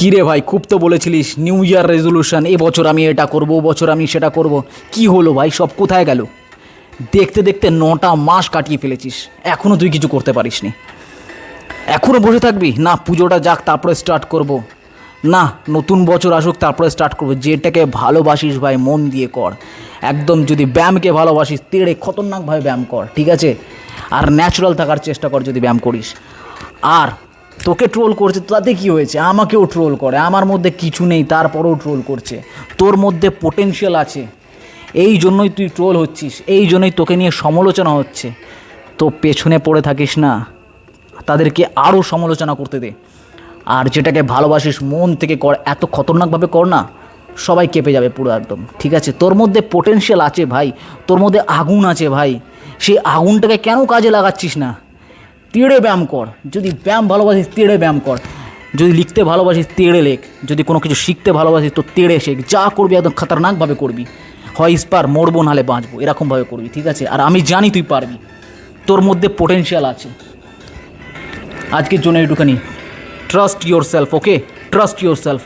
কী রে ভাই, খুব তো বলেছিলিস নিউ ইয়ার রেজলিউশন, এবছর আমি এটা করব, ও বছর আমি সেটা করব। কি হলো ভাই, সব কোথায় গেল? দেখতে দেখতে 9টা মাস কাটিয়ে ফেলেছিস, এখনও তুই কিছু করতে পারিসনি। এখনও বসে থাকবি? না, পুজোটা যাক তারপরে স্টার্ট করব। না, নতুন বছর আসুক তারপরে স্টার্ট করবো। যেটাকে ভালোবাসিস ভাই মন দিয়ে কর। একদম যদি ব্যায়ামকে ভালোবাসিস তেড়ে খতরনাকভাবে ব্যায়াম কর, ঠিক আছে? আর ন্যাচারাল থাকার চেষ্টা কর যদি ব্যায়াম করিস। আর তোকে ট্রোল করছে তাতে কি হয়েছে? আমাকেও ট্রোল করে, আমার মধ্যে কিছু নেই তারপরেও ট্রোল করছে। তোর মধ্যে পোটেনশিয়াল আছে, এই জন্যই তুই ট্রোল হচ্ছিস, এই জন্যই তোকে নিয়ে সমালোচনা হচ্ছে। তো পেছনে পড়ে থাকিস না, তাদেরকে আরও সমালোচনা করতে দে। আর যেটাকে ভালোবাসিস মন থেকে কর, এত খতরনাকভাবে কর না, সবাই কেঁপে যাবে পুরো একদম, ঠিক আছে? তোর মধ্যে পোটেনশিয়াল আছে ভাই, তোর মধ্যে আগুন আছে ভাই, সেই আগুনটাকে কেন কাজে লাগাচ্ছিস না? তেড়ে ব্যায়াম কর। যদি ব্যায়াম ভালোবাসিস তেড়ে ব্যায়াম কর, যদি লিখতে ভালোবাসিস তেড়ে লেখ, যদি কোনো কিছু শিখতে ভালোবাসিস তো তেড়ে শেখ। যা করবি একদম খতরনাকভাবে করবি, হয় ইস্পার মরবো নাহলে বাঁচবো, এরকমভাবে করবি, ঠিক আছে? আর আমি জানি তুই পারবি, তোর মধ্যে পোটেনশিয়াল আছে। আজকের জন্য একটুখানি trust your self, okay? Trust your self.